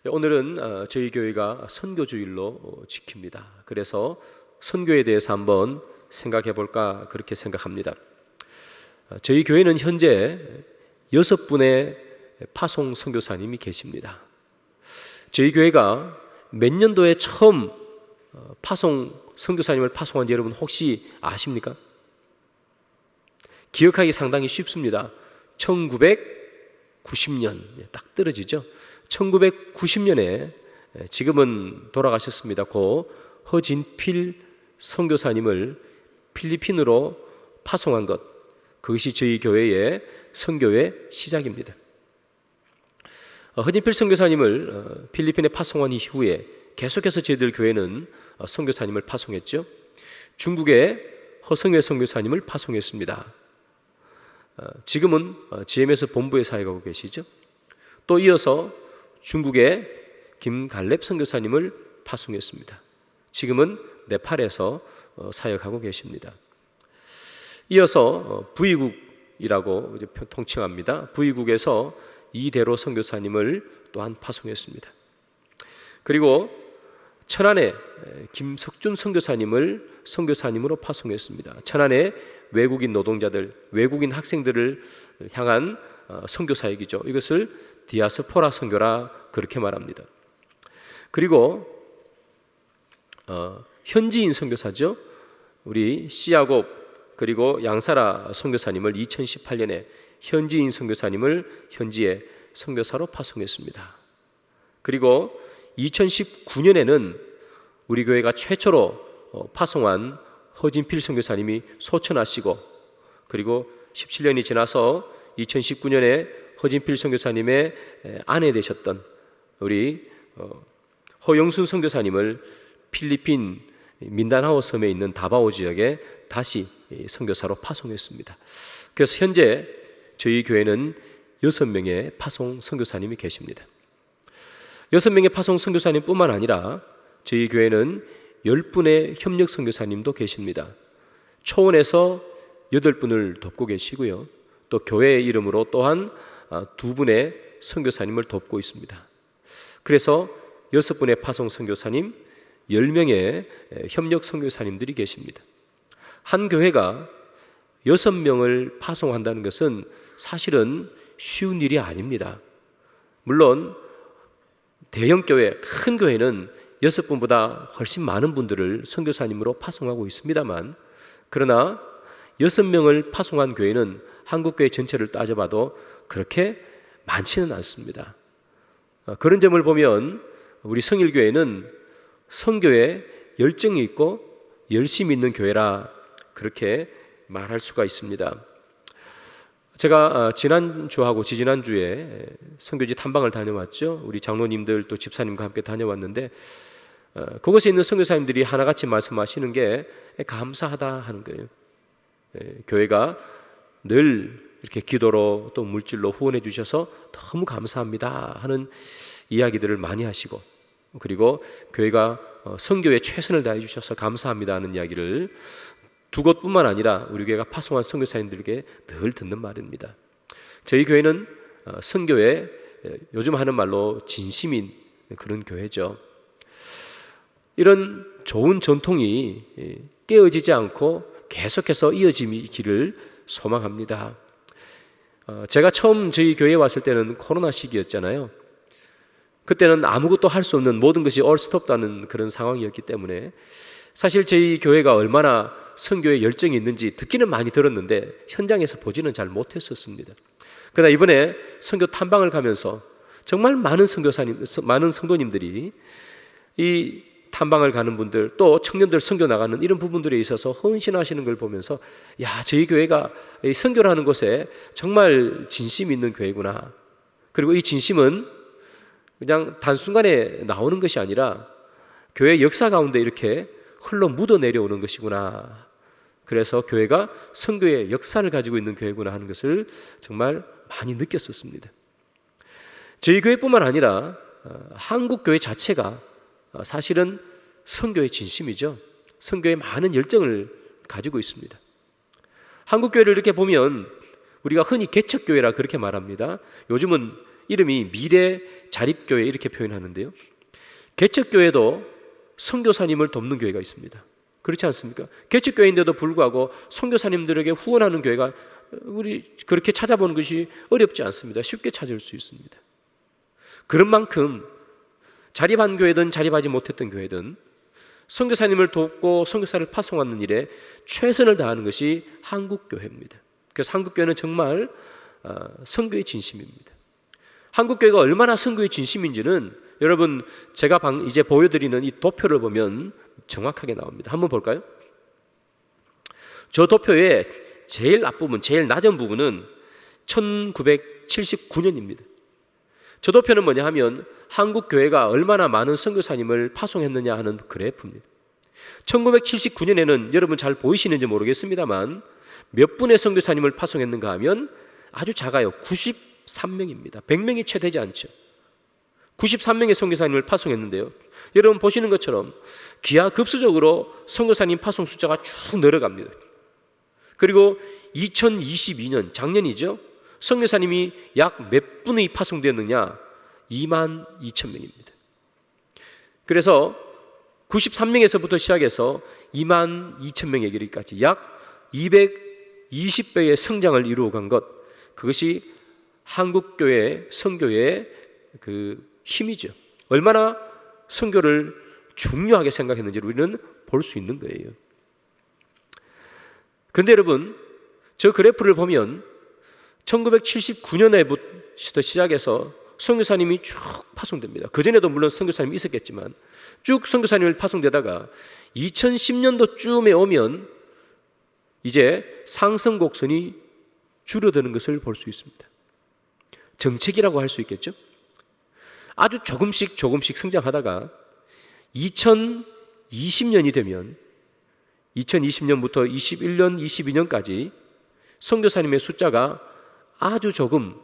오늘은 저희 교회가 선교주일로 지킵니다. 그래서 선교에 대해서 한번 생각해 볼까 그렇게 생각합니다. 저희 교회는 현재 6분의 파송 선교사님이 계십니다. 저희 교회가 몇 년도에 처음 파송 선교사님을 파송한지 여러분 혹시 아십니까? 기억하기 상당히 쉽습니다. 1990년 딱 떨어지죠. 1990년에 지금은 돌아가셨습니다. 고 허진필 선교사님을 필리핀으로 파송한 것, 그것이 저희 교회의 선교의 시작입니다. 허진필 선교사님을 필리핀에 파송한 이후에 계속해서 저희들 교회는 선교사님을 파송했죠. 중국에 허성회 선교사님을 파송했습니다. 지금은 GMS 본부에 사역하고 계시죠. 또 이어서 중국의 김갈렙 선교사님을 파송했습니다. 지금은 네팔에서 사역하고 계십니다. 이어서 부이국이라고 통칭합니다. 부이국에서 이대로 선교사님을 또한 파송했습니다. 그리고 천안에 김석준 선교사님을 선교사님으로 파송했습니다. 천안에 외국인 노동자들, 외국인 학생들을 향한 선교 사역이죠. 이것을 디아스포라 선교라 그렇게 말합니다. 그리고 현지인 선교사죠. 우리 시야곱 그리고 양사라 선교사님을 2018년에 현지인 선교사님을 현지에 선교사로 파송했습니다. 그리고 2019년에는 우리 교회가 최초로 파송한 허진필 선교사님이 소천하시고, 그리고 17년이 지나서 2019년에 허진필 선교사님의 아내 되셨던 우리 허영순 선교사님을 필리핀 민다나오 섬에 있는 다바오 지역에 다시 선교사로 파송했습니다. 그래서 현재 저희 교회는 6명의 파송 선교사님이 계십니다. 6명의 파송 선교사님뿐만 아니라 저희 교회는 10분의 협력 선교사님도 계십니다. 초원에서 8분을 돕고 계시고요. 또 교회의 이름으로 또한 2분의 선교사님을 돕고 있습니다. 그래서 6분의 파송 선교사님, 10명의 협력 선교사님들이 계십니다. 한 교회가 6명을 파송한다는 것은 사실은 쉬운 일이 아닙니다. 물론 대형 교회, 큰 교회는 6분보다 훨씬 많은 분들을 선교사님으로 파송하고 있습니다만, 그러나 6명을 파송한 교회는 한국교회 전체를 따져봐도 그렇게 많지는 않습니다. 그런 점을 보면 우리 성일교회는 선교에 열정이 있고 열심히 있는 교회라 그렇게 말할 수가 있습니다. 제가 지난주하고 지지난주에 선교지 탐방을 다녀왔죠. 우리 장로님들 또 집사님과 함께 다녀왔는데 그곳에 있는 선교사님들이 하나같이 말씀하시는 게 감사하다 하는 거예요. 교회가 늘 이렇게 기도로 또 물질로 후원해 주셔서 너무 감사합니다 하는 이야기들을 많이 하시고, 그리고 교회가 선교에 최선을 다해 주셔서 감사합니다 하는 이야기를 두 곳뿐만 아니라 우리 교회가 파송한 선교사님들에게 늘 듣는 말입니다. 저희 교회는 선교에 요즘 하는 말로 진심인 그런 교회죠. 이런 좋은 전통이 깨어지지 않고 계속해서 이어지기를 소망합니다. 제가 처음 저희 교회에 왔을 때는 코로나 시기였잖아요. 그때는 아무것도 할 수 없는, 모든 것이 all stop다는 그런 상황이었기 때문에 사실 저희 교회가 얼마나 선교에 열정이 있는지 듣기는 많이 들었는데 현장에서 보지는 잘 못했었습니다. 그러나 이번에 선교 탐방을 가면서 정말 많은 선교사님, 많은 성도님들이 이 탐방을 가는 분들, 또 청년들 선교 나가는 이런 부분들에 있어서 헌신하시는 걸 보면서, 야, 저희 교회가 이 선교라는 곳에 정말 진심 있는 교회구나. 그리고 이 진심은 그냥 단순간에 나오는 것이 아니라 교회 역사 가운데 이렇게 흘러 묻어 내려오는 것이구나. 그래서 교회가 선교의 역사를 가지고 있는 교회구나 하는 것을 정말 많이 느꼈었습니다. 저희 교회뿐만 아니라 한국 교회 자체가 사실은 선교의 진심이죠. 선교에 많은 열정을 가지고 있습니다. 한국 교회를 이렇게 보면 우리가 흔히 개척교회라 그렇게 말합니다. 요즘은 이름이 미래 자립교회 이렇게 표현하는데요. 개척교회도 선교사님을 돕는 교회가 있습니다. 그렇지 않습니까? 개척교회인데도 불구하고 선교사님들에게 후원하는 교회가 우리 그렇게 찾아보는 것이 어렵지 않습니다. 쉽게 찾을 수 있습니다. 그런 만큼 자립한 교회든 자립하지 못했던 교회든 선교사님을 돕고 선교사를 파송하는 일에 최선을 다하는 것이 한국교회입니다. 그래서 한국교회는 정말 선교의 진심입니다. 한국교회가 얼마나 선교의 진심인지는 여러분 제가 이제 보여드리는 이 도표를 보면 정확하게 나옵니다. 한번 볼까요? 저 도표의 제일 앞부분, 제일 낮은 부분은 1979년입니다. 저 도표는 뭐냐 하면 한국교회가 얼마나 많은 선교사님을 파송했느냐 하는 그래프입니다. 1979년에는 여러분 잘 보이시는지 모르겠습니다만 몇 분의 선교사님을 파송했는가 하면 아주 작아요. 93명입니다. 100명이 채 되지 않죠. 93명의 선교사님을 파송했는데요. 여러분 보시는 것처럼 기하급수적으로 선교사님 파송 숫자가 쭉 늘어갑니다. 그리고 2022년 작년이죠. 선교사님이 약 몇 분이 파송되었느냐? 22,000명입니다. 그래서 93명에서부터 시작해서 22,000명에 이르기까지 약 220배의 성장을 이루어간 것, 그것이 한국교회 선교의 그 힘이죠. 얼마나 선교를 중요하게 생각했는지 우리는 볼 수 있는 거예요. 그런데 여러분, 저 그래프를 보면 1979년에부터 시작해서 선교사님이 쭉 파송됩니다. 그전에도 물론 선교사님이 있었겠지만 쭉 선교사님을 파송되다가 2010년도쯤에 오면 이제 상승 곡선이 줄어드는 것을 볼 수 있습니다. 정책이라고 할 수 있겠죠? 아주 조금씩 성장하다가 2020년이 되면 2020년부터 21년, 22년까지 선교사님의 숫자가 아주 조금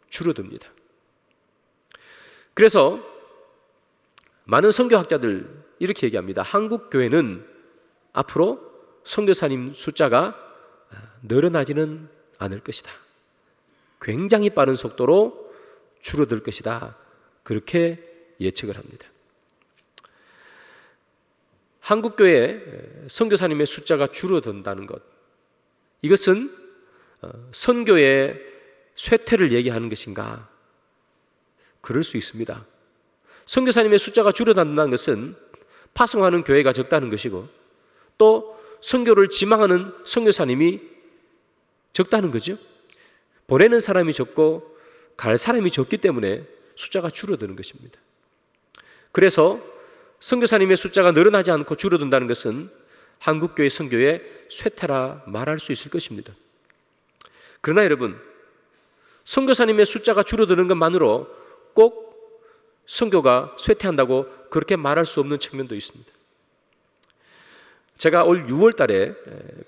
줄어듭니다. 그래서 많은 선교학자들 이렇게 얘기합니다. 한국 교회는 앞으로 선교사님 숫자가 늘어나지는 않을 것이다. 굉장히 빠른 속도로 줄어들 것이다. 그렇게 예측을 합니다. 한국 교회 선교사님의 숫자가 줄어든다는 것, 이것은 선교의 쇠퇴를 얘기하는 것인가? 그럴 수 있습니다. 선교사님의 숫자가 줄어든다는 것은 파송하는 교회가 적다는 것이고 또 선교를 지망하는 선교사님이 적다는 거죠. 보내는 사람이 적고 갈 사람이 적기 때문에 숫자가 줄어드는 것입니다. 그래서 선교사님의 숫자가 늘어나지 않고 줄어든다는 것은 한국교회 선교의 쇠퇴라 말할 수 있을 것입니다. 그러나 여러분, 선교사님의 숫자가 줄어드는 것만으로 꼭 선교가 쇠퇴한다고 그렇게 말할 수 없는 측면도 있습니다. 제가 올 6월 달에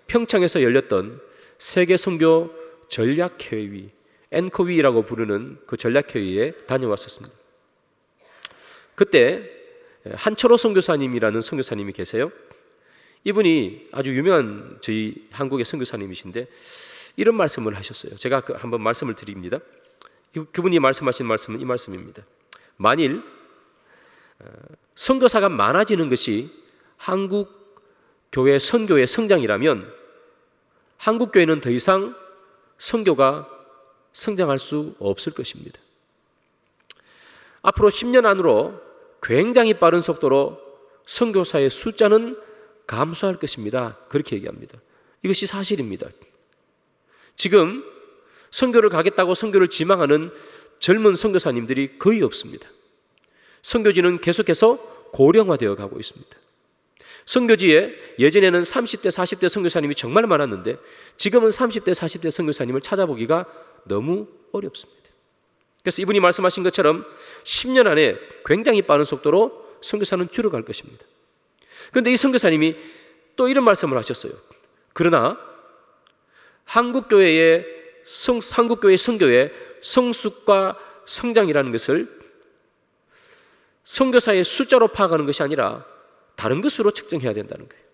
평창에서 열렸던 세계 선교 전략회의, 앵커위라고 부르는 그 전략회의에 다녀왔었습니다. 그때 한철호 선교사님이라는 선교사님이 계세요. 이분이 아주 유명한 저희 한국의 선교사님이신데 이런 말씀을 하셨어요. 제가 한번 말씀을 드립니다. 그분이 말씀하신 말씀은 이 말씀입니다. 만일 선교사가 많아지는 것이 한국 교회 선교의 성장이라면 한국 교회는 더 이상 선교가 성장할 수 없을 것입니다. 앞으로 10년 안으로 굉장히 빠른 속도로 선교사의 숫자는 감소할 것입니다. 그렇게 얘기합니다. 이것이 사실입니다. 지금 선교를 가겠다고 선교를 지망하는 젊은 선교사님들이 거의 없습니다. 선교지는 계속해서 고령화되어 가고 있습니다. 선교지에 예전에는 30대, 40대 선교사님이 정말 많았는데 지금은 30대, 40대 선교사님을 찾아보기가 너무 어렵습니다. 그래서 이분이 말씀하신 것처럼 10년 안에 굉장히 빠른 속도로 선교사는 줄어갈 것입니다. 그런데 이 선교사님이 또 이런 말씀을 하셨어요. 그러나 한국교회의 선교의 성숙과 성장이라는 것을 선교사의 숫자로 파악하는 것이 아니라 다른 것으로 측정해야 된다는 거예요.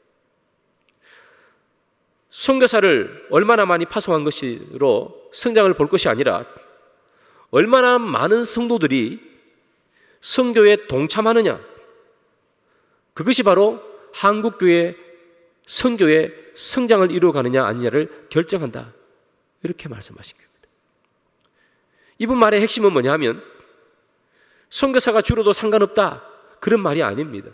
선교사를 얼마나 많이 파송한 것으로 성장을 볼 것이 아니라 얼마나 많은 성도들이 선교에 동참하느냐, 그것이 바로 한국교회 선교의 성장을 이루어가느냐 아니냐를 결정한다, 이렇게 말씀하신 겁니다. 이분 말의 핵심은 뭐냐 하면 선교사가 줄어도 상관없다, 그런 말이 아닙니다.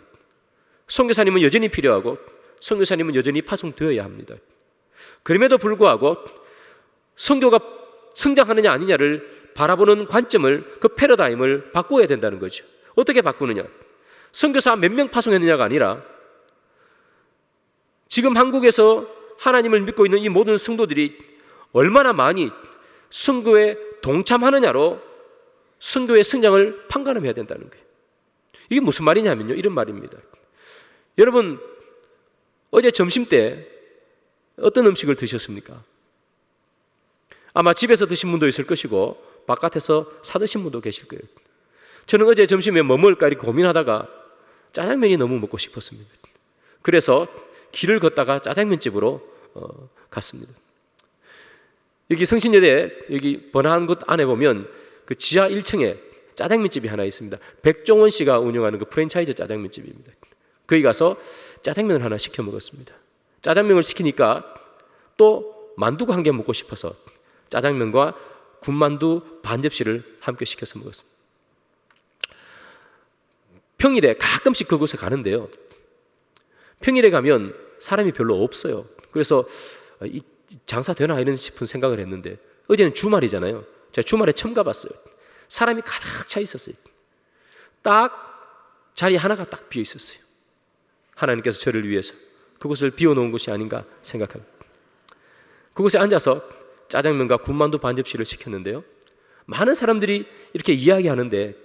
선교사님은 여전히 필요하고 선교사님은 여전히 파송되어야 합니다. 그럼에도 불구하고 선교가 성장하느냐 아니냐를 바라보는 관점을, 그 패러다임을 바꿔야 된다는 거죠. 어떻게 바꾸느냐? 선교사 몇 명 파송했느냐가 아니라 지금 한국에서 하나님을 믿고 있는 이 모든 성도들이 얼마나 많이 선교에 동참하느냐로 선교의 성장을 판가름해야 된다는 거예요. 이게 무슨 말이냐면요, 이런 말입니다. 여러분, 어제 점심 때 어떤 음식을 드셨습니까? 아마 집에서 드신 분도 있을 것이고 바깥에서 사 드신 분도 계실 거예요. 저는 어제 점심에 뭐 먹을까 이렇게 고민하다가 짜장면이 너무 먹고 싶었습니다. 그래서 길을 걷다가 짜장면집으로 갔습니다. 여기 성신여대 여기 번화한 곳 안에 보면 그 지하 1층에 짜장면집이 하나 있습니다. 백종원 씨가 운영하는 그 프랜차이즈 짜장면집입니다. 거기 가서 짜장면을 하나 시켜 먹었습니다. 짜장면을 시키니까 또 만두가 한 개 먹고 싶어서 짜장면과 군만두 반 접시를 함께 시켜서 먹었습니다. 평일에 가끔씩 그곳에 가는데요, 평일에 가면 사람이 별로 없어요. 그래서 이 장사 되나 이런 싶은 생각을 했는데 어제는 주말이잖아요. 제가 주말에 처음 가봤어요. 사람이 가득 차 있었어요. 딱 자리 하나가 딱 비어 있었어요. 하나님께서 저를 위해서 그곳을 비워놓은 곳이 아닌가 생각합니다. 그곳에 앉아서 짜장면과 군만두 반 접시를 시켰는데요, 많은 사람들이 이렇게 이야기하는데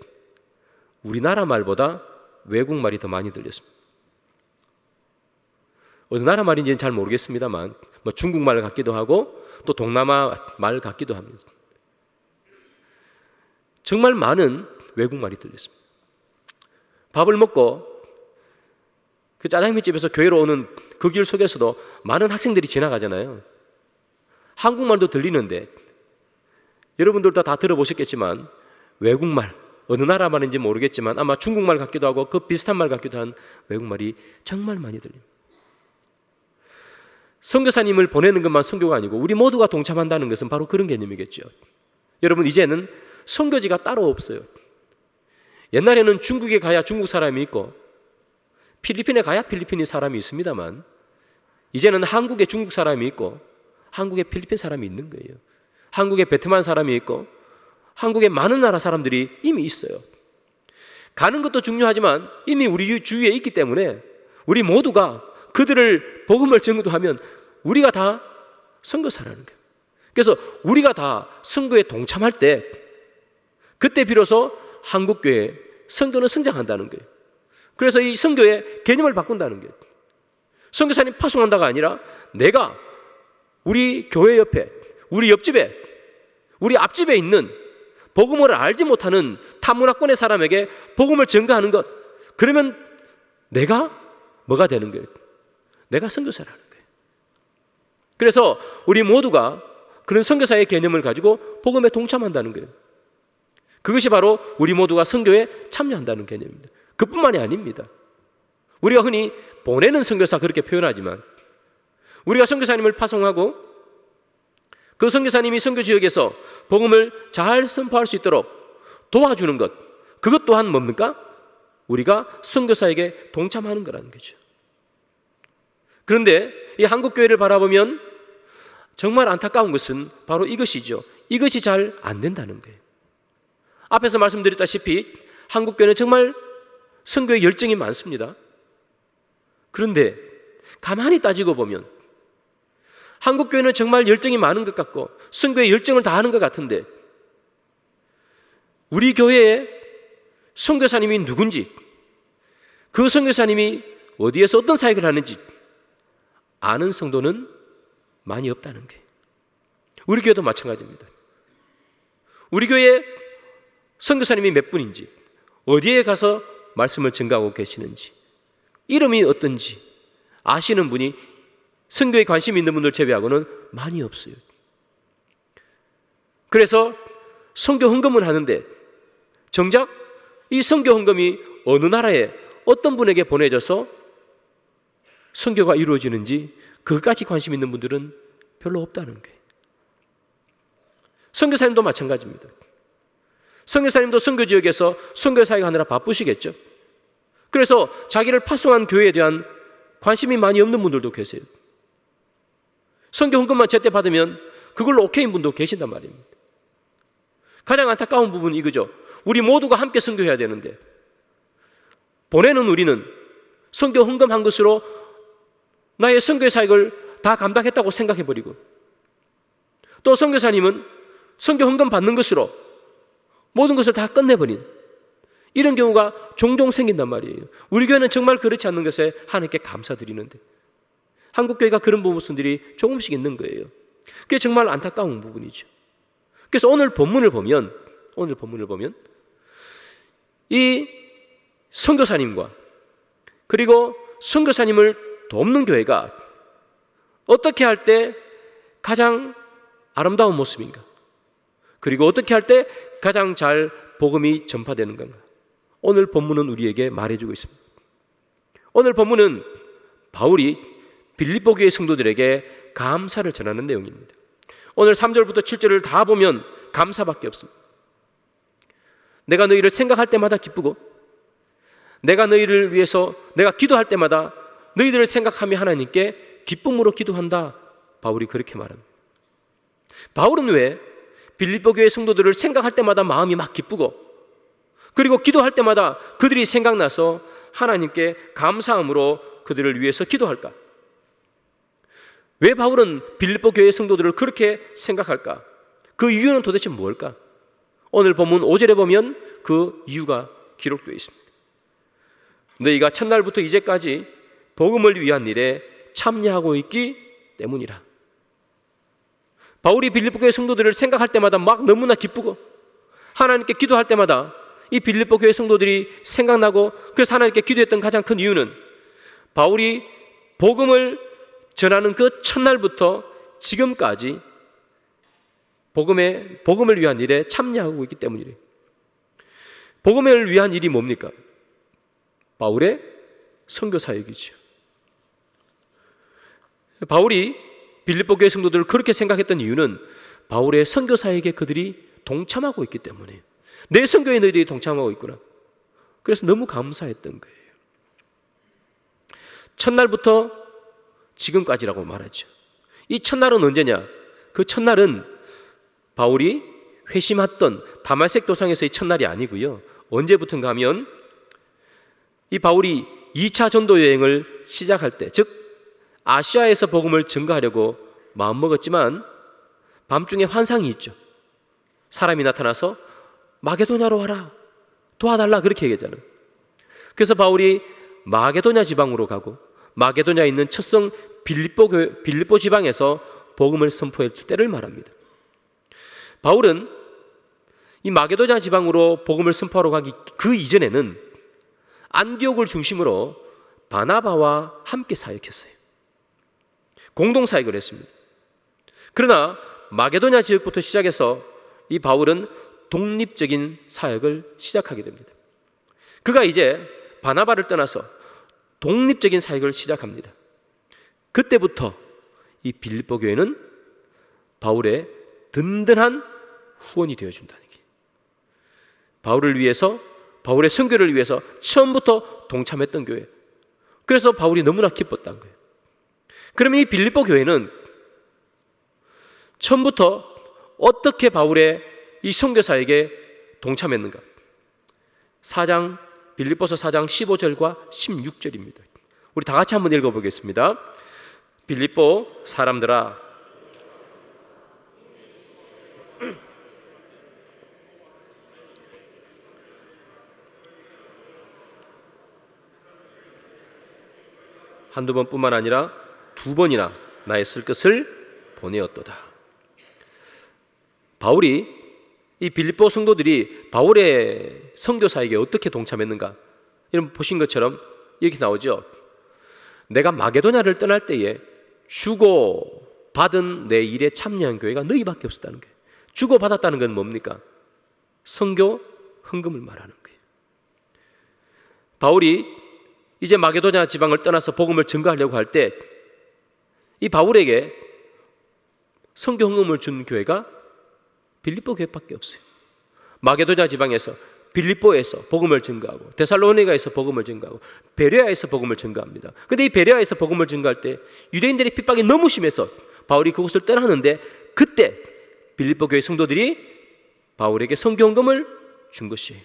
우리나라 말보다 외국 말이 더 많이 들렸습니다. 어느 나라 말인지는 잘 모르겠습니다만 뭐 중국말 같기도 하고 또 동남아 말 같기도 합니다. 정말 많은 외국말이 들렸습니다. 밥을 먹고 그 짜장면집에서 교회로 오는 그 길 속에서도 많은 학생들이 지나가잖아요. 한국말도 들리는데 여러분들도 다 들어보셨겠지만 외국말, 어느 나라 말인지 모르겠지만 아마 중국말 같기도 하고 그 비슷한 말 같기도 한 외국말이 정말 많이 들립니다. 선교사님을 보내는 것만 선교가 아니고 우리 모두가 동참한다는 것은 바로 그런 개념이겠죠. 여러분, 이제는 선교지가 따로 없어요. 옛날에는 중국에 가야 중국 사람이 있고 필리핀에 가야 필리핀 사람이 있습니다만 이제는 한국에 중국 사람이 있고 한국에 필리핀 사람이 있는 거예요. 한국에 베트남 사람이 있고 한국에 많은 나라 사람들이 이미 있어요. 가는 것도 중요하지만 이미 우리 주위에 있기 때문에 우리 모두가 그들을 복음을 전도하면 우리가 다 선교사라는 거예요. 그래서 우리가 다 선교에 동참할 때 그때 비로소 한국교회 선교는 성장한다는 거예요. 그래서 이 선교의 개념을 바꾼다는 거예요. 선교사님 파송한다가 아니라 내가 우리 교회 옆에, 우리 옆집에, 우리 앞집에 있는 복음을 알지 못하는 타문화권의 사람에게 복음을 전가하는 것, 그러면 내가 뭐가 되는 거예요? 내가 선교사라는 거예요. 그래서 우리 모두가 그런 선교사의 개념을 가지고 복음에 동참한다는 거예요. 그것이 바로 우리 모두가 선교에 참여한다는 개념입니다. 그뿐만이 아닙니다. 우리가 흔히 보내는 선교사 그렇게 표현하지만 우리가 선교사님을 파송하고 그 선교사님이 선교 지역에서 복음을 잘 선포할 수 있도록 도와주는 것, 그것 또한 뭡니까? 우리가 선교사에게 동참하는 거라는 거죠. 그런데 이 한국교회를 바라보면 정말 안타까운 것은 바로 이것이죠. 이것이 잘 안 된다는 거예요. 앞에서 말씀드렸다시피 한국교회는 정말 선교에 열정이 많습니다. 그런데 가만히 따지고 보면 한국교회는 정말 열정이 많은 것 같고 선교에 열정을 다하는 것 같은데 우리 교회에 선교사님이 누군지, 그 선교사님이 어디에서 어떤 사역을 하는지 아는 성도는 많이 없다는 거예요. 우리 교회도 마찬가지입니다. 우리 교회에 선교사님이 몇 분인지, 어디에 가서 말씀을 전가하고 계시는지, 이름이 어떤지 아시는 분이 선교에 관심 있는 분들 제외하고는 많이 없어요. 그래서 선교 헌금을 하는데 정작 이 선교 헌금이 어느 나라에 어떤 분에게 보내져서 선교가 이루어지는지 그것까지 관심 있는 분들은 별로 없다는 거예요. 선교사님도 마찬가지입니다. 선교사님도 선교 지역에서 선교 사역하느라 바쁘시겠죠. 그래서 자기를 파송한 교회에 대한 관심이 많이 없는 분들도 계세요. 선교 헌금만 제때 받으면 그걸로 오케이인 분도 계신단 말입니다. 가장 안타까운 부분은 이거죠. 우리 모두가 함께 선교해야 되는데 보내는 우리는 선교 헌금한 것으로 나의 선교 사역을 다 감당했다고 생각해버리고, 또 선교사님은 선교 헌금 받는 것으로 모든 것을 다 끝내버린 이런 경우가 종종 생긴단 말이에요. 우리 교회는 정말 그렇지 않는 것에 하나님께 감사드리는데 한국교회가 그런 모습들이 조금씩 있는 거예요. 그게 정말 안타까운 부분이죠. 그래서 오늘 본문을 보면 이 선교사님과 그리고 선교사님을 돕는 교회가 어떻게 할 때 가장 아름다운 모습인가, 그리고 어떻게 할 때 가장 잘 복음이 전파되는 건가, 오늘 본문은 우리에게 말해주고 있습니다. 오늘 본문은 바울이 빌립보 교회 성도들에게 감사를 전하는 내용입니다. 오늘 3절부터 7절을 다 보면 감사밖에 없습니다. 내가 너희를 생각할 때마다 기쁘고, 내가 너희를 위해서 내가 기도할 때마다 너희들을 생각하며 하나님께 기쁨으로 기도한다. 바울이 그렇게 말합니다. 바울은 왜 빌립보 교회 성도들을 생각할 때마다 마음이 막 기쁘고, 그리고 기도할 때마다 그들이 생각나서 하나님께 감사함으로 그들을 위해서 기도할까? 왜 바울은 빌립보 교회 성도들을 그렇게 생각할까? 그 이유는 도대체 뭘까? 오늘 본문 5절에 보면 그 이유가 기록되어 있습니다. 너희가 첫날부터 이제까지 복음을 위한 일에 참여하고 있기 때문이라. 바울이 빌립보 교회 성도들을 생각할 때마다 막 너무나 기쁘고, 하나님께 기도할 때마다 이 빌립보 교회 성도들이 생각나고, 그래서 하나님께 기도했던 가장 큰 이유는 바울이 복음을 전하는 그 첫날부터 지금까지 복음을 위한 일에 참여하고 있기 때문이래요. 복음을 위한 일이 뭡니까? 바울의 선교 사역이죠. 바울이 빌립보 교회 성도들을 그렇게 생각했던 이유는 바울의 선교 사역에 그들이 동참하고 있기 때문에, 내 선교에 너희들이 동참하고 있구나. 그래서 너무 감사했던 거예요. 첫날부터 지금까지라고 말하죠. 이 첫날은 언제냐? 그 첫날은 바울이 회심했던 다말색 도상에서의 첫날이 아니고요. 언제부터인가 하면 이 바울이 2차 전도 여행을 시작할 때, 즉 아시아에서 복음을 전가하려고 마음먹었지만 밤중에 환상이 있죠. 사람이 나타나서 마게도냐로 와라, 도와달라, 그렇게 얘기했잖아요. 그래서 바울이 마게도냐 지방으로 가고, 마게도냐에 있는 첫성 빌립보 지방에서 복음을 선포했을 때를 말합니다. 바울은 이 마게도냐 지방으로 복음을 선포하러 가기 그 이전에는 안디옥을 중심으로 바나바와 함께 사역했어요. 공동 사역을 했습니다. 그러나 마게도냐 지역부터 시작해서 이 바울은 독립적인 사역을 시작하게 됩니다. 그가 이제 바나바를 떠나서 독립적인 사역을 시작합니다. 그때부터 이 빌립보 교회는 바울의 든든한 후원이 되어준다는 게, 바울을 위해서, 바울의 선교를 위해서 처음부터 동참했던 교회. 그래서 바울이 너무나 기뻤다는 거예요. 그러면 이 빌립보 교회는 처음부터 어떻게 바울의 이 선교사에게 동참했는가? 빌립보서 4장 15절과 16절입니다. 우리 다 같이 한번 읽어보겠습니다. 빌립보 사람들아, 한두 번뿐만 아니라 2번이나 나의 쓸 것을 보내었도다. 바울이, 이 빌립보 성도들이 바울의 선교사에게 어떻게 동참했는가? 여러분 보신 것처럼 이렇게 나오죠. 내가 마게도냐를 떠날 때에 주고 받은 내 일에 참여한 교회가 너희밖에 없었다는 거예요. 주고 받았다는 건 뭡니까? 선교 헌금을 말하는 거예요. 바울이 이제 마게도냐 지방을 떠나서 복음을 증거하려고 할 때 이 바울에게 선교 헌금을 준 교회가 빌립보 교회밖에 없어요. 마게도냐 지방에서, 빌립보에서 복음을 증거하고, 데살로니가에서 복음을 증거하고, 베레아에서 복음을 증거합니다. 그런데 이 베레아에서 복음을 증거할 때 유대인들의 핍박이 너무 심해서 바울이 그곳을 떠나는데, 그때 빌립보 교회 성도들이 바울에게 선교 헌금을 준 것이에요.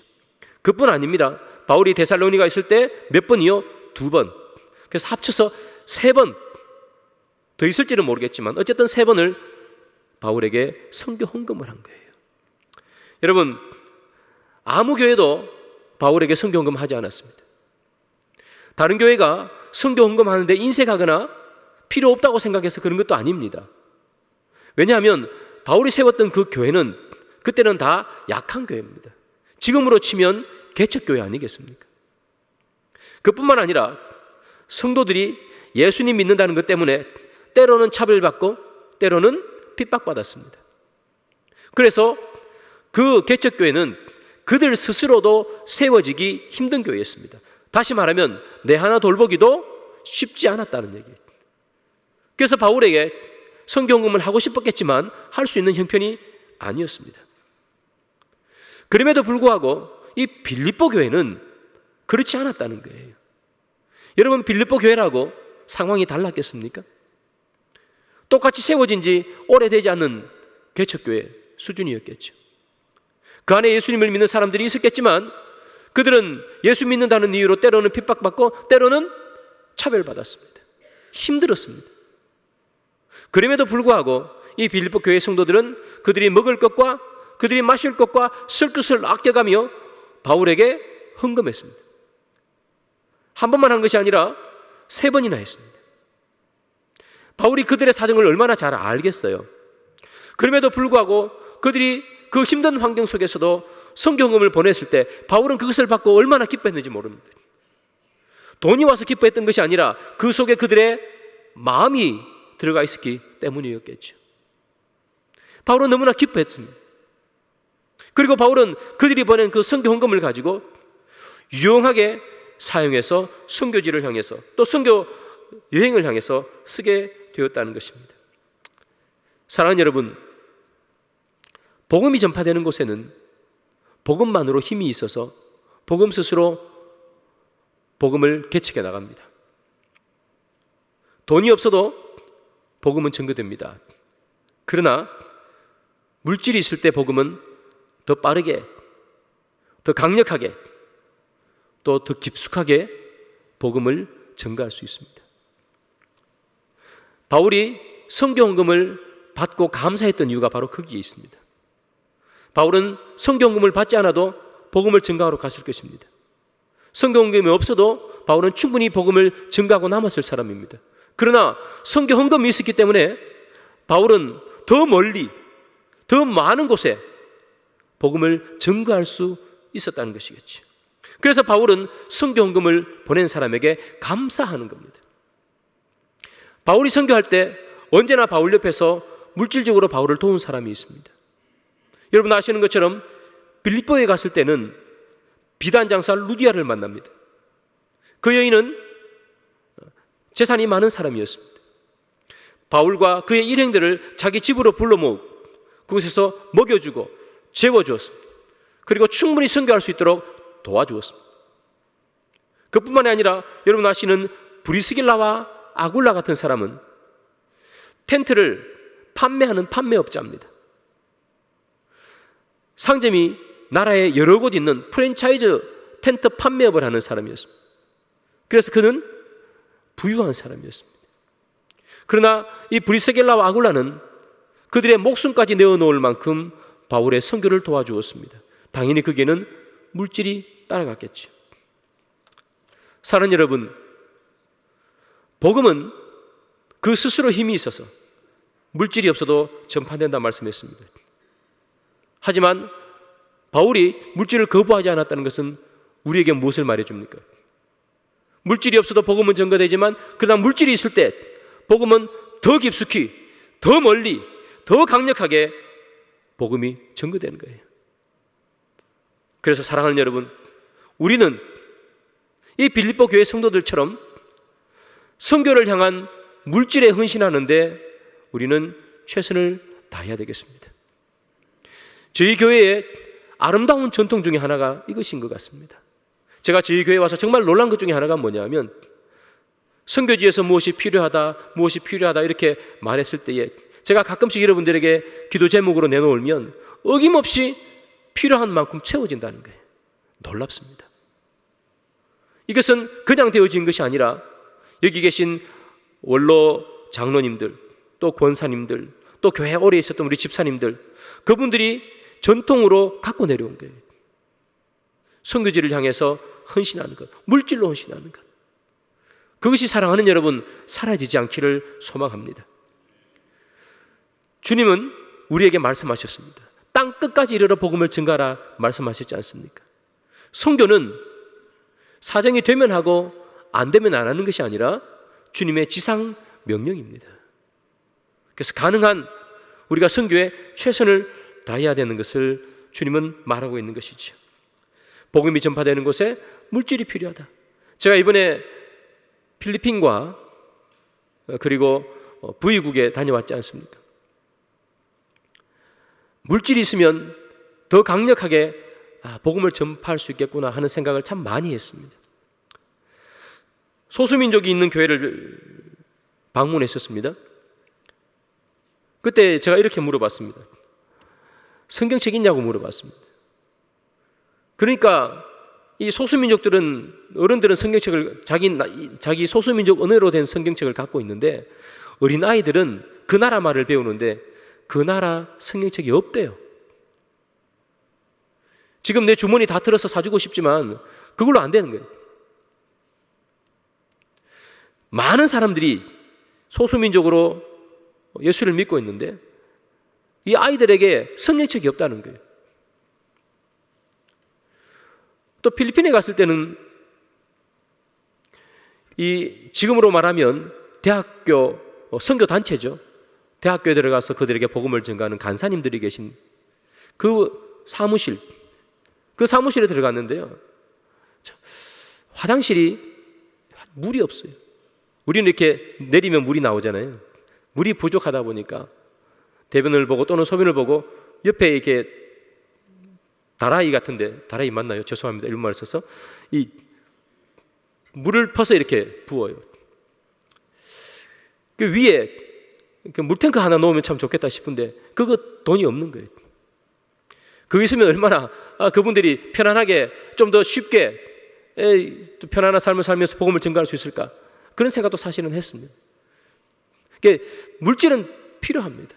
그뿐 아닙니다. 바울이 데살로니가 있을 때 몇 번이요? 2번. 그래서 합쳐서 3번, 더 있을지는 모르겠지만 어쨌든 3번을 바울에게 선교 헌금을 한 거예요. 여러분, 아무 교회도 바울에게 선교 헌금 하지 않았습니다. 다른 교회가 선교 헌금 하는데 인색하거나 필요 없다고 생각해서 그런 것도 아닙니다. 왜냐하면 바울이 세웠던 그 교회는 그때는 다 약한 교회입니다. 지금으로 치면 개척교회 아니겠습니까? 그뿐만 아니라 성도들이 예수님 믿는다는 것 때문에 때로는 차별받고 때로는 핍박받았습니다. 그래서 그 개척교회는 그들 스스로도 세워지기 힘든 교회였습니다. 다시 말하면 내 하나 돌보기도 쉽지 않았다는 얘기예요. 그래서 바울에게 선교 헌금을 하고 싶었겠지만 할 수 있는 형편이 아니었습니다. 그럼에도 불구하고 이 빌립보 교회는 그렇지 않았다는 거예요. 여러분, 빌립보 교회라고 상황이 달랐겠습니까? 똑같이 세워진 지 오래되지 않는 개척교회 수준이었겠죠. 그 안에 예수님을 믿는 사람들이 있었겠지만 그들은 예수 믿는다는 이유로 때로는 핍박받고 때로는 차별받았습니다. 힘들었습니다. 그럼에도 불구하고 이 빌립보 교회 성도들은 그들이 먹을 것과 그들이 마실 것과 쓸 것을 아껴가며 바울에게 헌금했습니다. 한 번만 한 것이 아니라 3번이나 했습니다. 바울이 그들의 사정을 얼마나 잘 알겠어요. 그럼에도 불구하고 그들이 그 힘든 환경 속에서도 선교 헌금을 보냈을 때 바울은 그것을 받고 얼마나 기뻐했는지 모릅니다. 돈이 와서 기뻐했던 것이 아니라 그 속에 그들의 마음이 들어가 있었기 때문이었겠죠. 바울은 너무나 기뻐했습니다. 그리고 바울은 그들이 보낸 그 선교 헌금을 가지고 유용하게 사용해서 선교지를 향해서 또 선교 여행을 향해서 쓰게 되었다는 것입니다. 사랑하는 여러분, 복음이 전파되는 곳에는 복음만으로 힘이 있어서 복음 스스로 복음을 개척해 나갑니다. 돈이 없어도 복음은 전거됩니다. 그러나 물질이 있을 때 복음은 더 빠르게, 더 강력하게, 또 더 깊숙하게 복음을 전가할 수 있습니다. 바울이 선교 헌금을 받고 감사했던 이유가 바로 거기에 있습니다. 바울은 선교 헌금을 받지 않아도 복음을 전가하러 갔을 것입니다. 선교 헌금이 없어도 바울은 충분히 복음을 전가하고 남았을 사람입니다. 그러나 선교 헌금이 있었기 때문에 바울은 더 멀리, 더 많은 곳에 복음을 전가할 수 있었다는 것이겠죠. 그래서 바울은 선교 헌금을 보낸 사람에게 감사하는 겁니다. 바울이 선교할 때 언제나 바울 옆에서 물질적으로 바울을 도운 사람이 있습니다. 여러분 아시는 것처럼 빌립보에 갔을 때는 비단 장사 루디아를 만납니다. 그 여인은 재산이 많은 사람이었습니다. 바울과 그의 일행들을 자기 집으로 불러 모으고 그곳에서 먹여주고 재워주었습니다. 그리고 충분히 선교할 수 있도록 도와주었습니다. 그뿐만이 아니라 여러분 아시는 브리스길라와 아굴라 같은 사람은 텐트를 판매하는 판매업자입니다. 상점이 나라에 여러 곳 있는 프랜차이즈 텐트 판매업을 하는 사람이었습니다. 그래서 그는 부유한 사람이었습니다. 그러나 이 브리스길라와 아굴라는 그들의 목숨까지 내어놓을 만큼 바울의 선교를 도와주었습니다. 당연히 거기에는 물질이 따라갔겠죠. 사랑하는 여러분, 복음은 그 스스로 힘이 있어서 물질이 없어도 전파된다 말씀했습니다. 하지만 바울이 물질을 거부하지 않았다는 것은 우리에게 무엇을 말해줍니까? 물질이 없어도 복음은 전가되지만 그러나 물질이 있을 때 복음은 더 깊숙이, 더 멀리, 더 강력하게 복음이 전가되는 거예요. 그래서 사랑하는 여러분, 우리는 이 빌립보 교회 성도들처럼 선교를 향한 물질에 헌신하는데 우리는 최선을 다해야 되겠습니다. 저희 교회의 아름다운 전통 중에 하나가 이것인 것 같습니다. 제가 저희 교회에 와서 정말 놀란 것 중에 하나가 뭐냐면 선교지에서 무엇이 필요하다 이렇게 말했을 때에 제가 가끔씩 여러분들에게 기도 제목으로 내놓으면 어김없이 필요한 만큼 채워진다는 거예요. 놀랍습니다. 이것은 그냥 되어진 것이 아니라 여기 계신 원로 장로님들, 또 권사님들, 또 교회 오래 있었던 우리 집사님들, 그분들이 전통으로 갖고 내려온 거예요. 선교지를 향해서 헌신하는 것, 물질로 헌신하는 것. 그것이 사랑하는 여러분 사라지지 않기를 소망합니다. 주님은 우리에게 말씀하셨습니다. 땅 끝까지 이르러 복음을 전가하라 말씀하셨지 않습니까? 선교는 사정이 되면 하고 안 되면 안 하는 것이 아니라 주님의 지상 명령입니다. 그래서 가능한 우리가 선교에 최선을 다해야 되는 것을 주님은 말하고 있는 것이죠. 복음이 전파되는 곳에 물질이 필요하다. 제가 이번에 필리핀과 그리고 부의국에 다녀왔지 않습니까? 물질이 있으면 더 강력하게 복음을 전파할 수 있겠구나 하는 생각을 참 많이 했습니다. 소수민족이 있는 교회를 방문했었습니다. 그때 제가 이렇게 물어봤습니다. 성경책 있냐고 물어봤습니다. 그러니까 이 소수민족들은 어른들은 성경책을 자기 소수민족 언어로 된 성경책을 갖고 있는데 어린 아이들은 그 나라 말을 배우는데 그 나라 성경책이 없대요. 지금 내 주머니 다 틀어서 사주고 싶지만 그걸로 안 되는 거예요. 많은 사람들이 소수민족으로 예수를 믿고 있는데 이 아이들에게 성경책이 없다는 거예요. 또 필리핀에 갔을 때는 이 지금으로 말하면 대학교 선교 단체죠. 대학교에 들어가서 그들에게 복음을 전가하는 간사님들이 계신 그 사무실에 들어갔는데요. 화장실이 물이 없어요. 우리는 이렇게 내리면 물이 나오잖아요. 물이 부족하다 보니까 대변을 보고 또는 소변을 보고 옆에 이렇게 다라이 같은데, 다라이 맞나요? 죄송합니다. 일본말 써서 이 물을 퍼서 이렇게 부어요. 그 위에 그 물탱크 하나 놓으면 참 좋겠다 싶은데 그거 돈이 없는 거예요. 그거 있으면 얼마나 그분들이 편안하게 좀 더 쉽게 편안한 삶을 살면서 복음을 전가할 수 있을까? 그런 생각도 사실은 했습니다. 그러니까 물질은 필요합니다.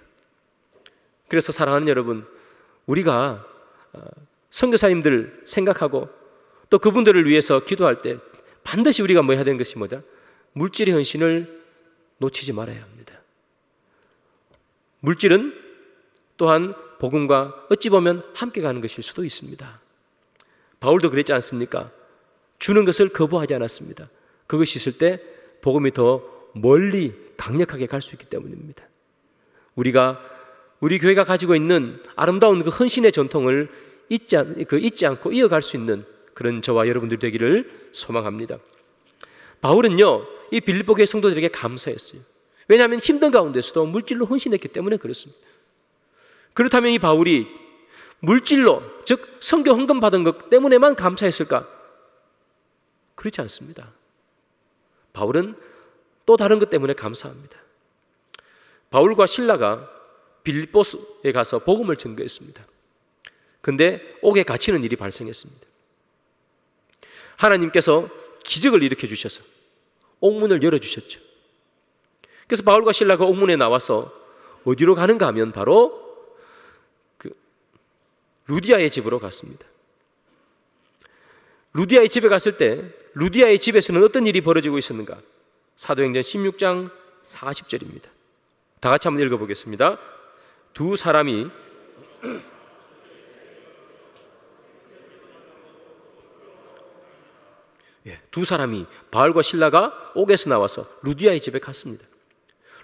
그래서 사랑하는 여러분, 우리가 선교사님들 생각하고 또 그분들을 위해서 기도할 때 반드시 우리가 뭐 해야 되는 것이 뭐다? 물질의 헌신을 놓치지 말아야 합니다. 물질은 또한 복음과 어찌 보면 함께 가는 것일 수도 있습니다. 바울도 그랬지 않습니까? 주는 것을 거부하지 않았습니다. 그것이 있을 때 복음이 더 멀리 강력하게 갈 수 있기 때문입니다. 우리 교회가 가지고 있는 아름다운 그 헌신의 전통을 잊지 않고 이어갈 수 있는 그런 저와 여러분들 되기를 소망합니다. 바울은요, 이 빌립보 교회 성도들에게 감사했어요. 왜냐하면 힘든 가운데서도 물질로 헌신했기 때문에 그렇습니다. 그렇다면 이 바울이 물질로, 즉 선교 헌금 받은 것 때문에만 감사했을까? 그렇지 않습니다. 바울은 또 다른 것 때문에 감사합니다. 바울과 실라가 빌립보에 가서 복음을 전거했습니다. 그런데 옥에 갇히는 일이 발생했습니다. 하나님께서 기적을 일으켜 주셔서 옥문을 열어주셨죠. 그래서 바울과 실라가 옥문에 나와서 어디로 가는가 하면 바로 루디아의 집으로 갔습니다. 루디아의 집에 갔을 때 루디아의 집에서는 어떤 일이 벌어지고 있었는가? 사도행전 16장 40절입니다. 다 같이 한번 읽어보겠습니다. 두 사람이 바울과 실라가 옥에서 나와서 루디아의 집에 갔습니다.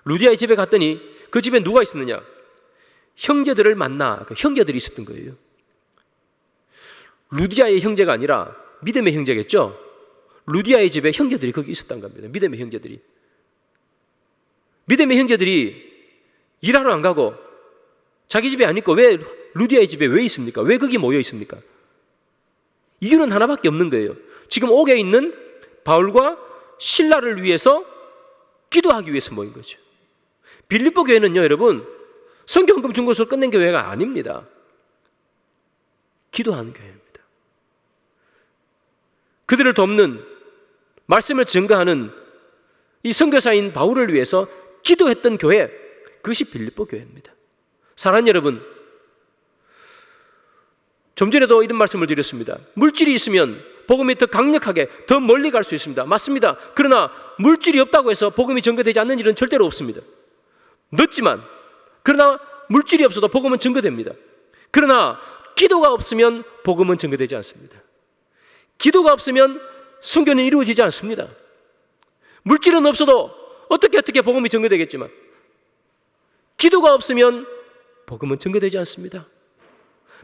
루디아의 집에 갔더니 그 집에 누가 있었느냐? 형제들을 만나 형제들이 있었던 거예요. 루디아의 형제가 아니라 믿음의 형제겠죠. 루디아의 집에 형제들이 거기 있었던 겁니다. 믿음의 형제들이. 믿음의 형제들이 일하러 안 가고 자기 집에 안 있고 왜 루디아의 집에 왜 있습니까? 왜 거기 모여 있습니까? 이유는 하나밖에 없는 거예요. 지금 옥에 있는 바울과 실라를 위해서 기도하기 위해서 모인 거죠. 빌립보 교회는요, 여러분, 성경금 준 것으로 끝낸 교회가 아닙니다. 기도하는 교회입니다. 그들을 돕는, 말씀을 증거하는 이 선교사인 바울을 위해서 기도했던 교회, 그것이 빌립보 교회입니다. 사랑하는 여러분, 좀 전에도 이런 말씀을 드렸습니다. 물질이 있으면 복음이 더 강력하게, 더 멀리 갈 수 있습니다. 맞습니다. 그러나 물질이 없다고 해서 복음이 전거되지 않는 일은 절대로 없습니다. 늦지만, 그러나 물질이 없어도 복음은 전거됩니다. 그러나 기도가 없으면 복음은 전거되지 않습니다. 기도가 없으면 선교는 이루어지지 않습니다. 물질은 없어도 어떻게 복음이 전거되겠지만 기도가 없으면 복음은 전거되지 않습니다.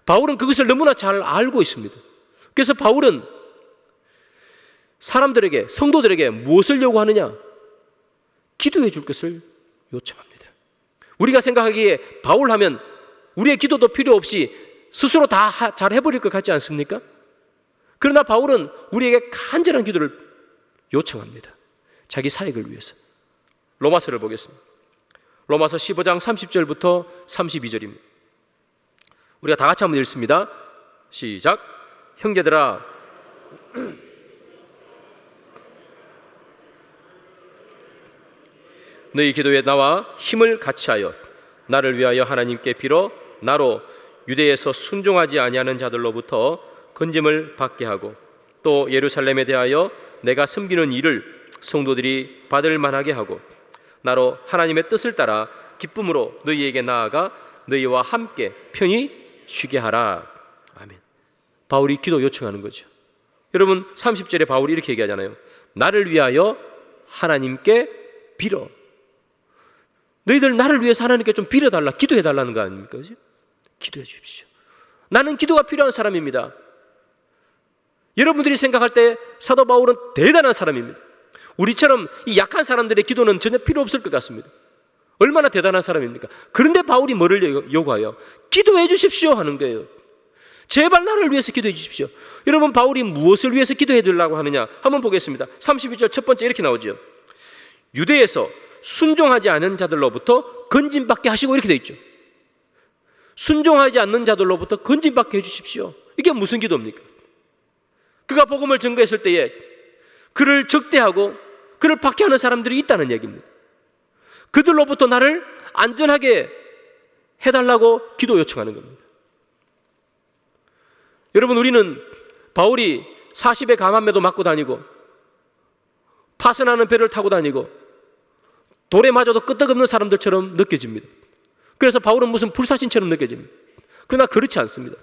바울은 그것을 너무나 잘 알고 있습니다. 그래서 바울은 사람들에게, 성도들에게 무엇을 요구하느냐? 기도해 줄 것을 요청합니다. 우리가 생각하기에 바울 하면 우리의 기도도 필요 없이 스스로 다 잘 해버릴 것 같지 않습니까? 그러나 바울은 우리에게 간절한 기도를 요청합니다. 자기 사역을 위해서. 로마서를 보겠습니다. 로마서 15장 30절부터 32절입니다. 우리가 다 같이 한번 읽습니다. 시작. 형제들아, 너희 기도에 나와 힘을 같이하여 나를 위하여 하나님께 빌어 나로 유대에서 순종하지 아니하는 자들로부터 건짐을 받게 하고 또 예루살렘에 대하여 내가 섬기는 일을 성도들이 받을 만하게 하고 나로 하나님의 뜻을 따라 기쁨으로 너희에게 나아가 너희와 함께 편히 쉬게 하라. 아멘. 바울이 기도 요청하는 거죠. 여러분 30절에 바울이 이렇게 얘기하잖아요. 나를 위하여 하나님께 빌어. 너희들 나를 위해서 하나님께 좀 빌어달라, 기도해달라는 거 아닙니까? 그죠? 기도해 주십시오. 나는 기도가 필요한 사람입니다. 여러분들이 생각할 때 사도 바울은 대단한 사람입니다. 우리처럼 이 약한 사람들의 기도는 전혀 필요 없을 것 같습니다. 얼마나 대단한 사람입니까? 그런데 바울이 뭐를 요구해요? 기도해 주십시오 하는 거예요. 제발 나를 위해서 기도해 주십시오. 여러분 바울이 무엇을 위해서 기도해 주려고 하느냐? 한번 보겠습니다. 32절 첫 번째 이렇게 나오죠. 유대에서 순종하지 않은 자들로부터 건짐받게 하시고 이렇게 되어 있죠. 순종하지 않는 자들로부터 건짐받게 해주십시오. 이게 무슨 기도입니까? 그가 복음을 증거했을 때에 그를 적대하고 그를 박해하는 사람들이 있다는 얘기입니다. 그들로부터 나를 안전하게 해달라고 기도 요청하는 겁니다. 여러분 우리는 바울이 40의 감함에도 맞고 다니고 파선하는 배를 타고 다니고 돌에 맞아도 끄떡없는 사람들처럼 느껴집니다. 그래서 바울은 무슨 불사신처럼 느껴집니다. 그러나 그렇지 않습니다.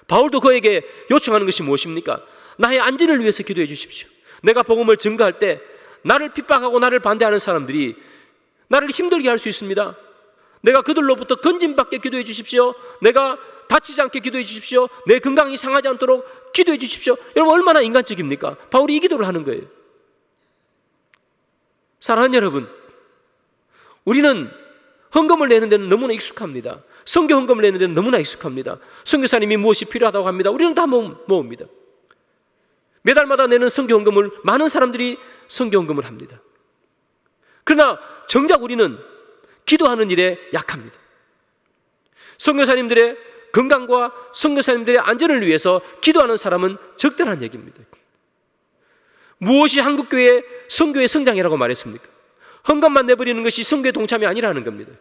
바울도 그에게 요청하는 것이 무엇입니까? 나의 안전을 위해서 기도해 주십시오. 내가 복음을 증거할 때 나를 핍박하고 나를 반대하는 사람들이 나를 힘들게 할 수 있습니다. 내가 그들로부터 건짐받게 기도해 주십시오. 내가 다치지 않게 기도해 주십시오. 내 건강이 상하지 않도록 기도해 주십시오. 여러분 얼마나 인간적입니까? 바울이 이 기도를 하는 거예요. 사랑하는 여러분, 우리는 헌금을 내는 데는 너무나 익숙합니다. 선교 헌금을 내는 데는 너무나 익숙합니다. 선교사님이 무엇이 필요하다고 합니다. 우리는 다 모읍니다. 매달마다 내는 선교 헌금을 많은 사람들이 선교 헌금을 합니다. 그러나 정작 우리는 기도하는 일에 약합니다. 선교사님들의 건강과 선교사님들의 안전을 위해서 기도하는 사람은 적대라는 얘기입니다. 무엇이 한국교회의 선교의 성장이라고 말했습니까? 헌금만 내버리는 것이 선교의 동참이 아니라는 겁니다.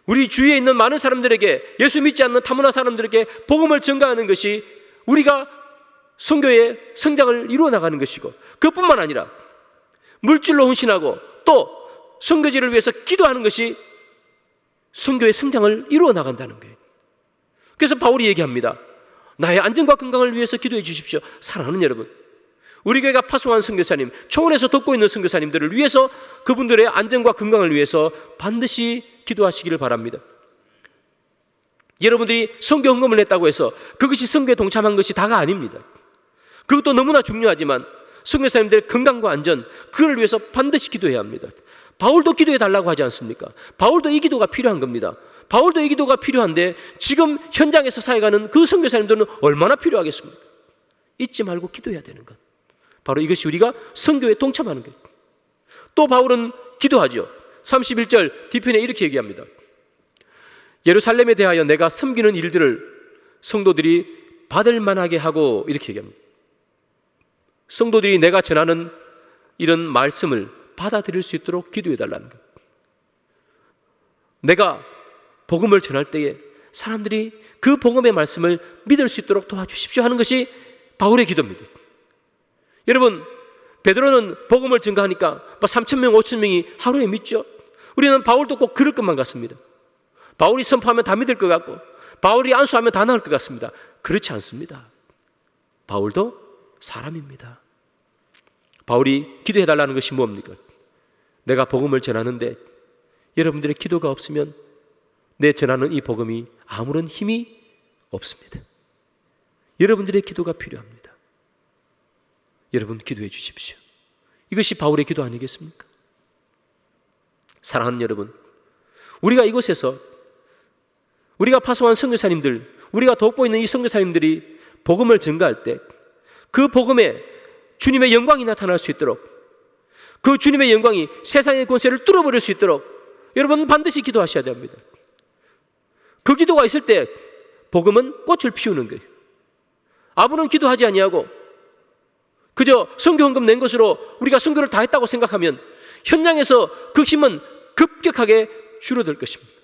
우리 주위에 있는 많은 사람들에게, 예수 믿지 않는 타문화 사람들에게 복음을 전가하는 것이 우리가 선교의 성장을 이루어 나가는 것이고, 그뿐만 아니라 물질로 헌신하고 또 선교지를 위해서 기도하는 것이 선교의 성장을 이루어 나간다는 거예요. 그래서 바울이 얘기합니다. 나의 안전과 건강을 위해서 기도해 주십시오. 사랑하는 여러분, 우리 교회가 파송한 선교사님, 초원에서 돕고 있는 선교사님들을 위해서 그분들의 안전과 건강을 위해서 반드시 기도하시기를 바랍니다. 여러분들이 선교 헌금을 냈다고 해서 그것이 선교에 동참한 것이 다가 아닙니다. 그것도 너무나 중요하지만 선교사님들의 건강과 안전, 그걸 위해서 반드시 기도해야 합니다. 바울도 기도해 달라고 하지 않습니까? 바울도 이 기도가 필요한 겁니다. 바울도 이 기도가 필요한데 지금 현장에서 사역하는 그 선교사님들은 얼마나 필요하겠습니까? 잊지 말고 기도해야 되는 것. 바로 이것이 우리가 선교에 동참하는 것. 또 바울은 기도하죠. 31절 뒤편에 이렇게 얘기합니다. 예루살렘에 대하여 내가 섬기는 일들을 성도들이 받을 만하게 하고, 이렇게 얘기합니다. 성도들이 내가 전하는 이런 말씀을 받아들일 수 있도록 기도해 달라는 것. 내가 복음을 전할 때에 사람들이 그 복음의 말씀을 믿을 수 있도록 도와주십시오 하는 것이 바울의 기도입니다. 여러분, 베드로는 복음을 증거하니까 3,000명, 5,000명이 하루에 믿죠. 우리는 바울도 꼭 그럴 것만 같습니다. 바울이 선포하면 다 믿을 것 같고 바울이 안수하면 다 나을 것 같습니다. 그렇지 않습니다. 바울도 사람입니다. 바울이 기도해달라는 것이 뭡니까? 내가 복음을 전하는데 여러분들의 기도가 없으면 내 전하는 이 복음이 아무런 힘이 없습니다. 여러분들의 기도가 필요합니다. 여러분 기도해 주십시오. 이것이 바울의 기도 아니겠습니까? 사랑하는 여러분, 우리가 이곳에서 우리가 파송한 선교사님들, 우리가 돕고 있는 이 선교사님들이 복음을 증거할 때 그 복음에 주님의 영광이 나타날 수 있도록, 그 주님의 영광이 세상의 권세를 뚫어버릴 수 있도록 여러분 반드시 기도하셔야 됩니다. 그 기도가 있을 때 복음은 꽃을 피우는 거예요. 아무런 기도하지 아니하고 그저 선교 헌금 낸 것으로 우리가 선교를 다 했다고 생각하면 현장에서 그 힘은 급격하게 줄어들 것입니다.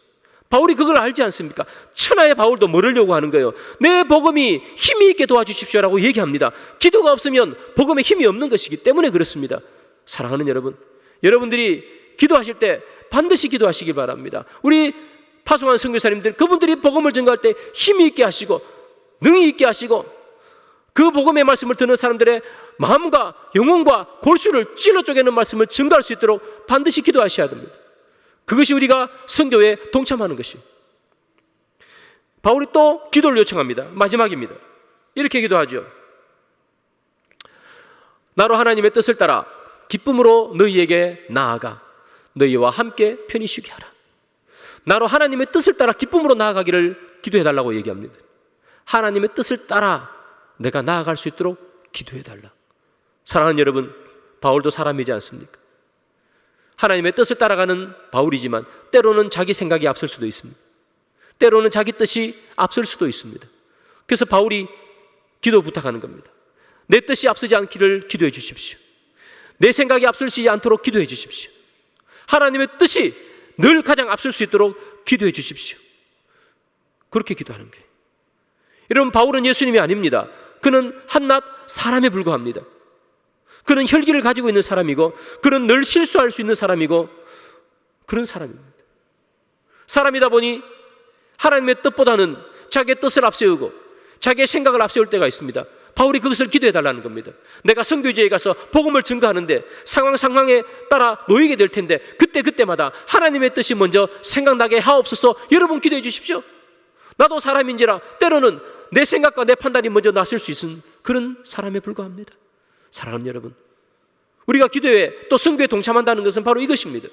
바울이 그걸 알지 않습니까? 천하의 바울도 뭐를 요구하는 거예요? 내 복음이 힘이 있게 도와주십시오라고 얘기합니다. 기도가 없으면 복음에 힘이 없는 것이기 때문에 그렇습니다. 사랑하는 여러분, 여러분들이 기도하실 때 반드시 기도하시기 바랍니다. 우리 파송한 선교사님들, 그분들이 복음을 전가할 때 힘이 있게 하시고 능히 있게 하시고 그 복음의 말씀을 듣는 사람들의 마음과 영혼과 골수를 찔러 쪼개는 말씀을 증가할 수 있도록 반드시 기도하셔야 됩니다. 그것이 우리가 선교에 동참하는 것이에요. 바울이 또 기도를 요청합니다. 마지막입니다. 이렇게 기도하죠. 나로 하나님의 뜻을 따라 기쁨으로 너희에게 나아가 너희와 함께 편히 쉬게 하라. 나로 하나님의 뜻을 따라 기쁨으로 나아가기를 기도해달라고 얘기합니다. 하나님의 뜻을 따라 내가 나아갈 수 있도록 기도해달라. 사랑하는 여러분, 바울도 사람이지 않습니까? 하나님의 뜻을 따라가는 바울이지만 때로는 자기 생각이 앞설 수도 있습니다. 때로는 자기 뜻이 앞설 수도 있습니다. 그래서 바울이 기도 부탁하는 겁니다. 내 뜻이 앞서지 않기를 기도해 주십시오. 내 생각이 앞설지 않도록 기도해 주십시오. 하나님의 뜻이 늘 가장 앞설 수 있도록 기도해 주십시오. 그렇게 기도하는 거예요. 여러분, 바울은 예수님이 아닙니다. 그는 한낱 사람에 불과합니다. 그는 혈기를 가지고 있는 사람이고 그는 늘 실수할 수 있는 사람이고 그런 사람입니다. 사람이다 보니 하나님의 뜻보다는 자기의 뜻을 앞세우고 자기의 생각을 앞세울 때가 있습니다. 바울이 그것을 기도해달라는 겁니다. 내가 선교지에 가서 복음을 증거하는데 상황에 따라 놓이게 될 텐데 그때마다 하나님의 뜻이 먼저 생각나게 하옵소서. 여러분 기도해 주십시오. 나도 사람인지라 때로는 내 생각과 내 판단이 먼저 나설 수 있는 그런 사람에 불과합니다. 사랑하는 여러분, 우리가 기도에 또 선교에 동참한다는 것은 바로 이것입니다.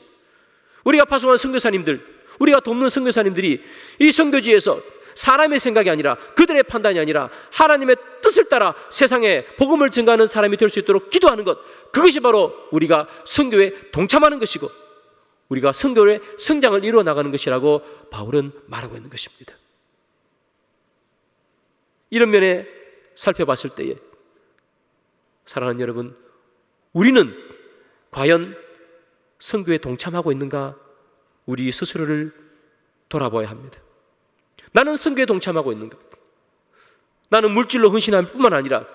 우리가 파송한 선교사님들, 우리가 돕는 선교사님들이 이 선교지에서 사람의 생각이 아니라 그들의 판단이 아니라 하나님의 뜻을 따라 세상에 복음을 증거하는 사람이 될 수 있도록 기도하는 것, 그것이 바로 우리가 선교에 동참하는 것이고 우리가 선교의 성장을 이루어 나가는 것이라고 바울은 말하고 있는 것입니다. 이런 면에 살펴봤을 때에 사랑하는 여러분, 우리는 과연 선교에 동참하고 있는가? 우리 스스로를 돌아봐야 합니다. 나는 선교에 동참하고 있는가? 나는 물질로 헌신할 뿐만 아니라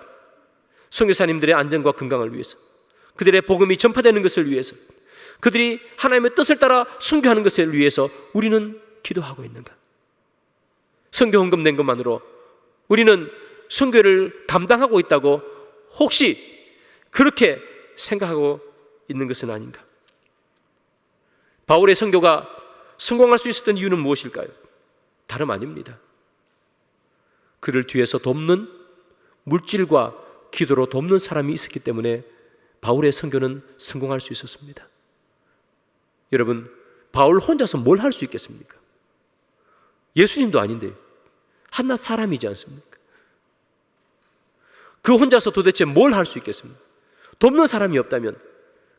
선교사님들의 안전과 건강을 위해서, 그들의 복음이 전파되는 것을 위해서, 그들이 하나님의 뜻을 따라 선교하는 것을 위해서 우리는 기도하고 있는가? 선교 헌금 낸 것만으로 우리는 선교를 감당하고 있다고 혹시 그렇게 생각하고 있는 것은 아닌가? 바울의 선교가 성공할 수 있었던 이유는 무엇일까요? 다름 아닙니다. 그를 뒤에서 돕는, 물질과 기도로 돕는 사람이 있었기 때문에 바울의 선교는 성공할 수 있었습니다. 여러분, 바울 혼자서 뭘 할 수 있겠습니까? 예수님도 아닌데 한낱 사람이지 않습니까? 그 혼자서 도대체 뭘 할 수 있겠습니까? 돕는 사람이 없다면,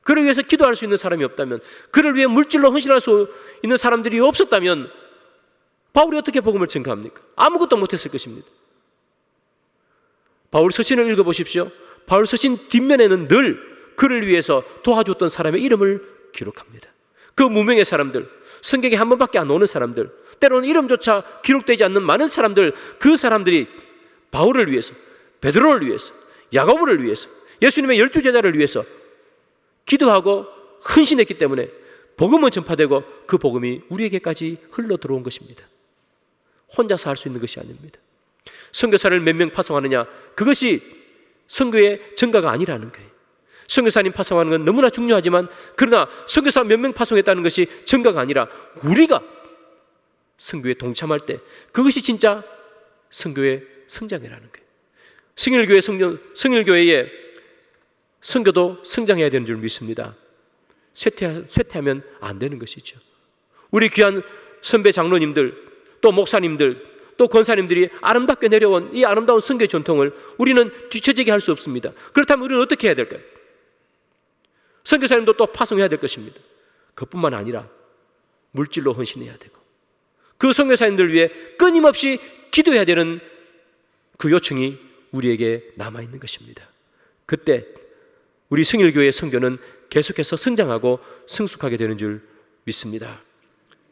그를 위해서 기도할 수 있는 사람이 없다면, 그를 위해 물질로 헌신할 수 있는 사람들이 없었다면 바울이 어떻게 복음을 전가합니까? 아무것도 못했을 것입니다. 바울 서신을 읽어보십시오. 바울 서신 뒷면에는 늘 그를 위해서 도와줬던 사람의 이름을 기록합니다. 그 무명의 사람들, 성경에 한 번밖에 안 오는 사람들, 때로는 이름조차 기록되지 않는 많은 사람들, 그 사람들이 바울을 위해서, 베드로를 위해서, 야고보를 위해서, 예수님의 12 제자를 위해서 기도하고 헌신했기 때문에 복음은 전파되고 그 복음이 우리에게까지 흘러 들어온 것입니다. 혼자서 할 수 있는 것이 아닙니다. 선교사를 몇 명 파송하느냐, 그것이 선교의 전가가 아니라는 거예요. 선교사님 파송하는 건 너무나 중요하지만, 그러나 선교사 몇 명 파송했다는 것이 전가가 아니라 우리가 선교에 동참할 때 그것이 진짜 선교의 성장이라는 거예요. 성일교회의 선교도 성장해야 되는 줄 믿습니다. 쇠퇴하면 안 되는 것이죠. 우리 귀한 선배 장로님들, 또 목사님들, 또 권사님들이 아름답게 내려온 이 아름다운 선교의 전통을 우리는 뒤처지게 할 수 없습니다. 그렇다면 우리는 어떻게 해야 될까요? 선교사님도 또 파송해야 될 것입니다. 그뿐만 아니라 물질로 헌신해야 되고, 그 선교사님들 위해 끊임없이 기도해야 되는 그 요청이 우리에게 남아있는 것입니다. 그때 우리 성일교회의 선교는 계속해서 성장하고 성숙하게 되는 줄 믿습니다.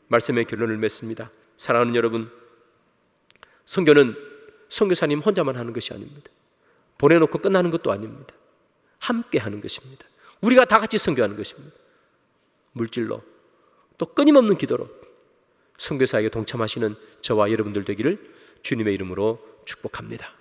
말씀의 결론을 맺습니다. 사랑하는 여러분, 선교는 선교사님 혼자만 하는 것이 아닙니다. 보내놓고 끝나는 것도 아닙니다. 함께 하는 것입니다. 우리가 다 같이 선교하는 것입니다. 물질로, 또 끊임없는 기도로 선교사에게 동참하시는 저와 여러분들 되기를 주님의 이름으로 축복합니다.